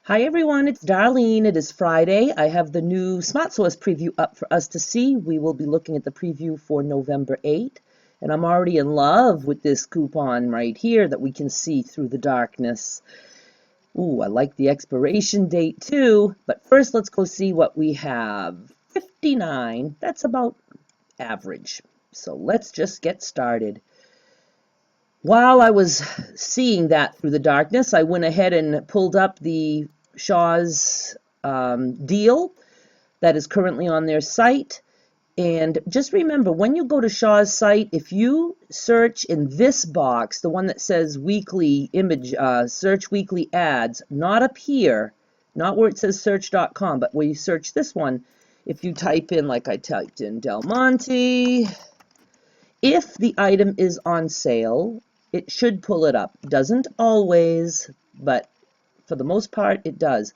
Hi everyone, it's Darlene. It is Friday. I have the new Smartsource preview up for us to see. We will be looking at the preview for November 8th, and I'm already in love with this coupon right here that we can see through the darkness. Ooh, I like the expiration date too, but first let's go see what we have. 59, that's about average. So let's just get started. While I was seeing that through the darkness, I went ahead and pulled up the Shaw's deal that is currently on their site. And just remember, when you go to Shaw's site, if you search in this box, the one that says weekly image, search weekly ads, not up here, not where it says search.com, but where you search this one, if you type in, like I typed in Del Monte, if the item is on sale, it should pull it up. Doesn't always, but for the most part, it does.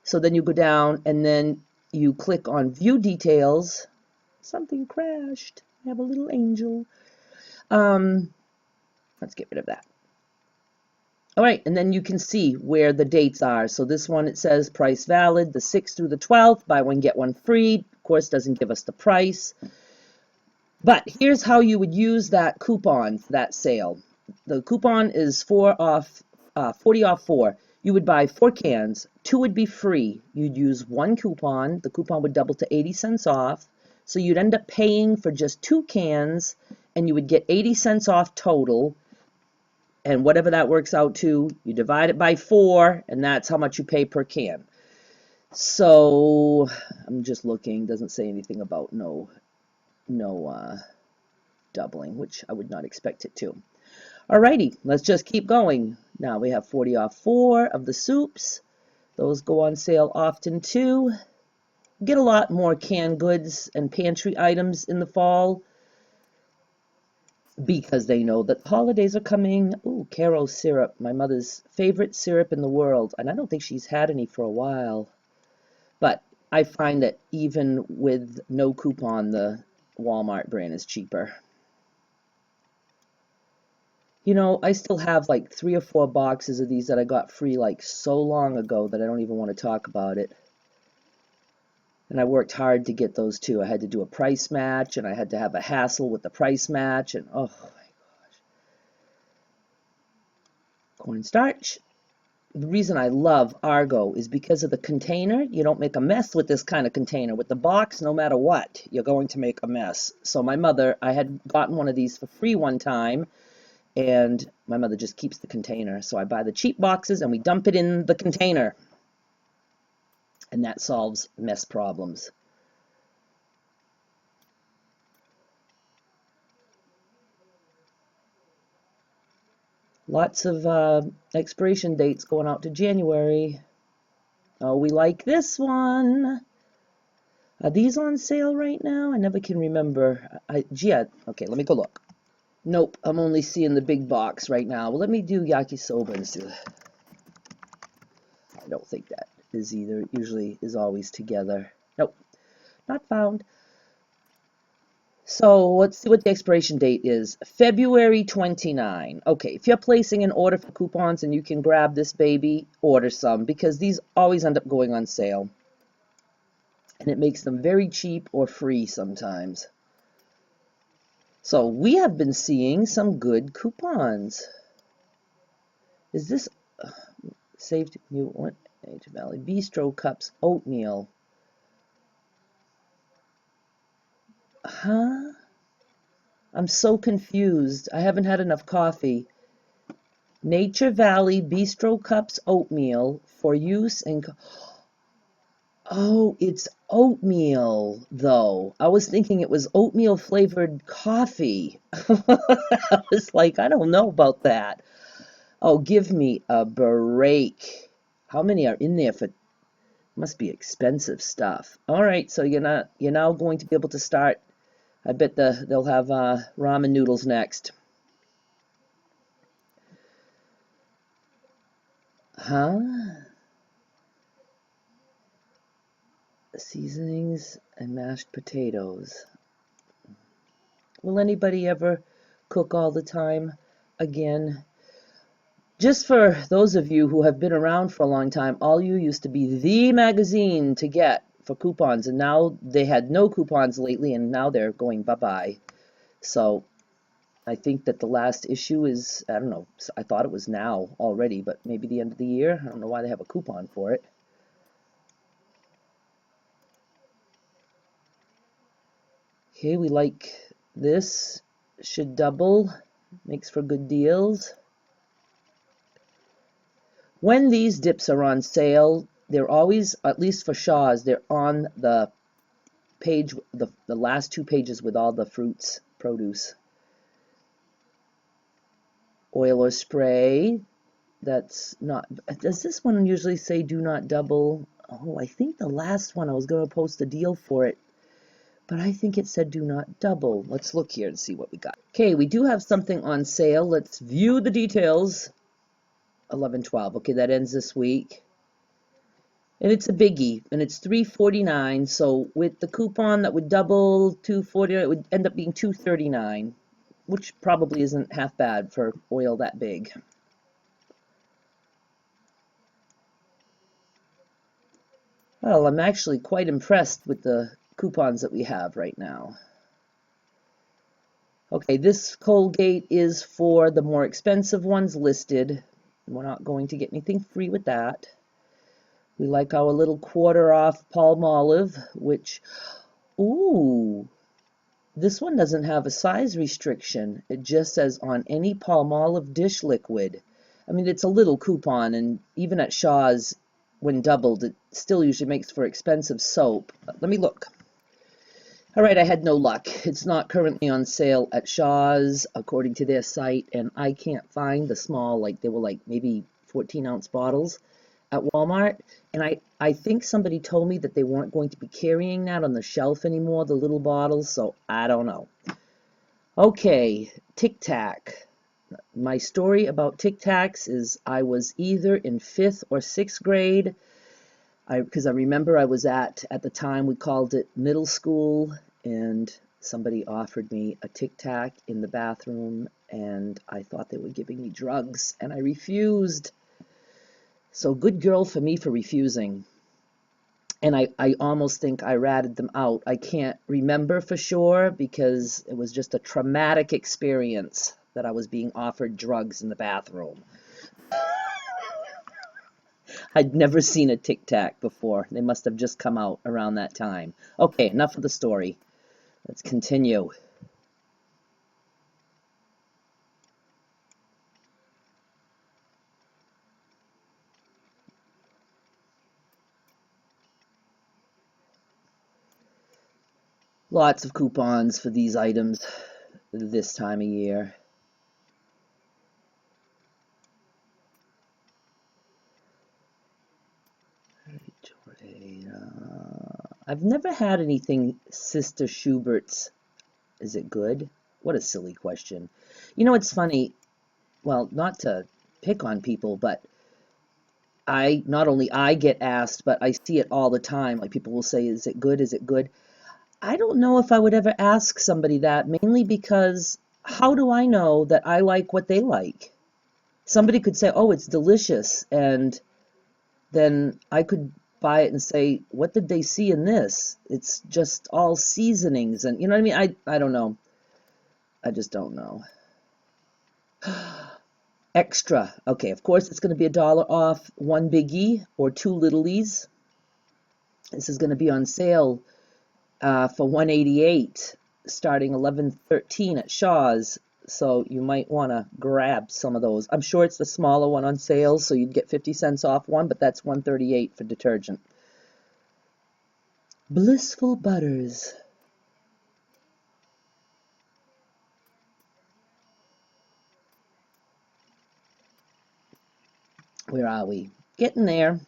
So then you go down and then you click on View Details. Something crashed. I have a little angel. Let's get rid of that. All right, and then you can see where the dates are. So this one, it says price valid, the 6th through the 12th, buy one, get one free. Of course, doesn't give us the price. But here's how you would use that coupon for that sale. The coupon is 40 off 4. You would buy 4 cans. 2 would be free. You'd use one coupon. The coupon would double to 80 cents off. So you'd end up paying for just 2 cans, and you would get 80 cents off total. And whatever that works out to, you divide it by 4, and that's how much you pay per can. So I'm just looking. Doesn't say anything about no doubling, which I would not expect it to. Alrighty, let's just keep going. Now we have 40 off 4 of the soups. Those go on sale often too. Get a lot more canned goods and pantry items in the fall because they know that the holidays are coming. Ooh, Caro syrup, my mother's favorite syrup in the world, and I don't think she's had any for a while. But I find that even with no coupon, the Walmart brand is cheaper. You know, I still have like 3 or 4 boxes of these that I got free like so long ago that I don't even want to talk about it. And I worked hard to get those too. I had to do a price match, and I had to have a hassle with the price match, and oh my gosh. Cornstarch. The reason I love Argo is because of the container. You don't make a mess with this kind of container. With the box, no matter what, you're going to make a mess. So my mother, I had gotten one of these for free one time, and my mother just keeps the container. So I buy the cheap boxes and we dump it in the container. And that solves mess problems. Lots of expiration dates going out to January. Oh, we like this one. Are these on sale right now? I never can remember. Okay, let me go look. Nope, I'm only seeing the big box right now. Well, let me do yakisoba and see. I don't think that is either. It usually is always together. Nope, not found. So let's see what the expiration date is. February 29. Okay, if you're placing an order for coupons and you can grab this baby, order some because these always end up going on sale. And it makes them very cheap or free sometimes. So we have been seeing some good coupons. Is this saved new one? Valley Bistro Cups oatmeal. Huh? I'm so confused. I haven't had enough coffee. Nature Valley Bistro Cups oatmeal for use in... Oh, it's oatmeal, though. I was thinking it was oatmeal flavored coffee. I was like, I don't know about that. Oh, give me a break. How many are in there for... Must be expensive stuff. All right, so you're now going to be able to start. I bet they'll have ramen noodles next. Huh? Seasonings and mashed potatoes. Will anybody ever cook all the time again? Just for those of you who have been around for a long time, All You used to be the magazine to get for coupons, and now they had no coupons lately, and now they're going bye-bye. So I think that the last issue is, I don't know, I thought it was now already, but maybe the end of the year. I don't know why they have a coupon for it. Okay, we like this. Should double. Makes for good deals. When these dips are on sale, they're always, at least for Shaw's, they're on the page, the last two pages with all the fruits, produce. Oil or spray. That's not, does this one usually say do not double? Oh, I think the last one I was going to post a deal for it, but I think it said do not double. Let's look here and see what we got. Okay, we do have something on sale. Let's view the details. 11/12. Okay, that ends this week. And it's a biggie, and it's $3.49. So with the coupon that would double $2.40, it would end up being $2.39, which probably isn't half bad for oil that big. Well, I'm actually quite impressed with the coupons that we have right now. Okay, this Colgate is for the more expensive ones listed. We're not going to get anything free with that. We like our little quarter off Palmolive, which, ooh, this one doesn't have a size restriction. It just says on any Palmolive dish liquid. I mean, it's a little coupon, and even at Shaw's, when doubled, it still usually makes for expensive soap. But let me look. All right, I had no luck. It's not currently on sale at Shaw's, according to their site, and I can't find the small, like they were like maybe 14-ounce bottles at Walmart. And I think somebody told me that they weren't going to be carrying that on the shelf anymore, the little bottles, so I don't know. Okay, Tic Tac. My story about Tic Tacs is I was either in 5th or 6th grade, because I remember I was at the time we called it middle school, and somebody offered me a Tic Tac in the bathroom, and I thought they were giving me drugs, and I refused. So good girl for me for refusing. And I almost think I ratted them out. I can't remember for sure because it was just a traumatic experience that I was being offered drugs in the bathroom. I'd never seen a Tic Tac before. They must have just come out around that time. Okay, enough of the story. Let's continue. Lots of coupons for these items this time of year. I've never had anything Sister Schubert's. Is it good? What a silly question. You know, it's funny. Well, not to pick on people, but not only I get asked, but I see it all the time. Like people will say, is it good? Is it good? I don't know if I would ever ask somebody that, mainly because how do I know that I like what they like? Somebody could say, oh, it's delicious, and then I could buy it and say, what did they see in this? It's just all seasonings, and you know what I mean? I don't know. I just don't know. Extra. Okay, of course it's going to be $1 off one biggie or two littlies. This is going to be on sale for $188 starting 11/13 at Shaw's. So you might want to grab some of those. I'm sure it's the smaller one on sale, so you'd get 50 cents off one, but that's $138 for detergent. Blissful Butters. Where are we? Getting there.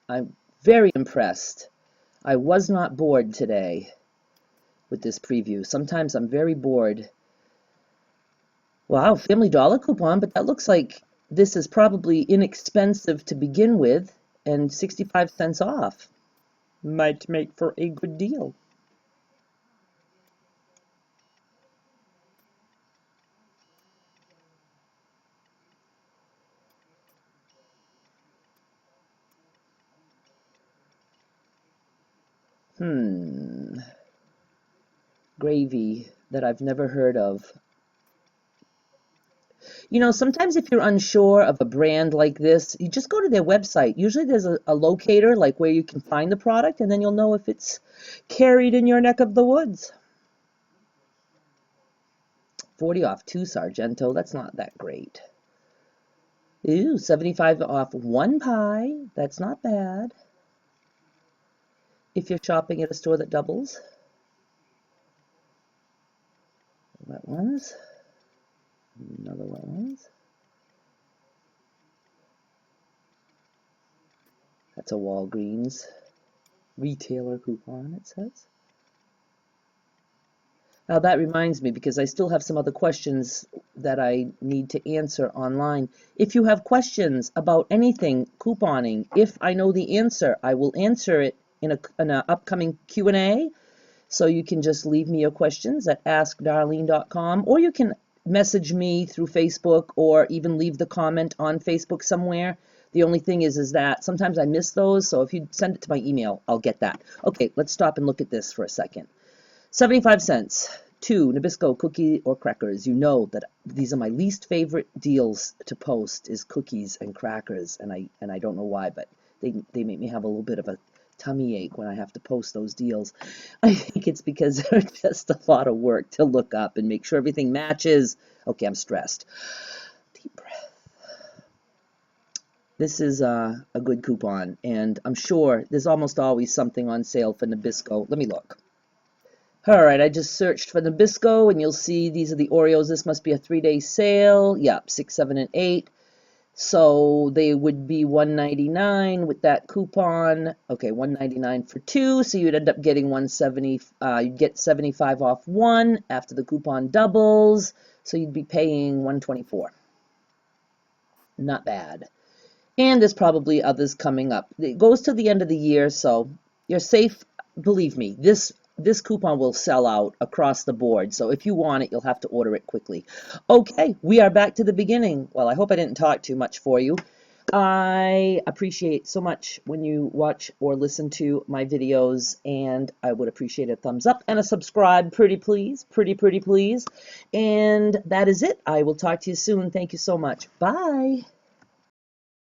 I'm very impressed. I was not bored today with this preview. Sometimes I'm very bored. Wow, Family Dollar coupon, but that looks like this is probably inexpensive to begin with and 65 cents off. Might make for a good deal. Gravy that I've never heard of. You know, sometimes if you're unsure of a brand like this, you just go to their website. Usually there's a locator, like where you can find the product, and then you'll know if it's carried in your neck of the woods. 40 off 2 Sargento. That's not that great. Ooh, 75 off 1 pie. That's not bad. If you're shopping at a store that doubles. Wet ones. Another wet ones. That's a Walgreens retailer coupon, it says. Now that reminds me, because I still have some other questions that I need to answer online. If you have questions about anything couponing, if I know the answer, I will answer it in an upcoming Q&A. So you can just leave me your questions at askdarlene.com, or you can message me through Facebook, or even leave the comment on Facebook somewhere. The only thing is that sometimes I miss those, so if you send it to my email, I'll get that. Okay, let's stop and look at this for a second. 75 cents, 2 Nabisco cookie or crackers. You know that these are my least favorite deals to post, is cookies and crackers, and I don't know why, but they make me have a little bit of a tummy ache when I have to post those deals. I think it's because they're just a lot of work to look up and make sure everything matches. Okay, I'm stressed. Deep breath. This is a good coupon, and I'm sure there's almost always something on sale for Nabisco. Let me look. All right, I just searched for Nabisco, and you'll see these are the Oreos. This must be a 3-day sale. Yep, 6, 7, and 8. So they would be $1.99 with that coupon. Okay, $1.99 for 2, so you'd end up getting $170. You'd get 75 off 1 after the coupon doubles, so you'd be paying $124. Not bad. And there's probably others coming up. It goes to the end of the year, so you're safe. Believe me, this coupon will sell out across the board. So if you want it, you'll have to order it quickly. Okay, we are back to the beginning. Well, I hope I didn't talk too much for you. I appreciate so much when you watch or listen to my videos, and I would appreciate a thumbs up and a subscribe, pretty please, pretty please. And that is it. I will talk to you soon. Thank you so much. Bye.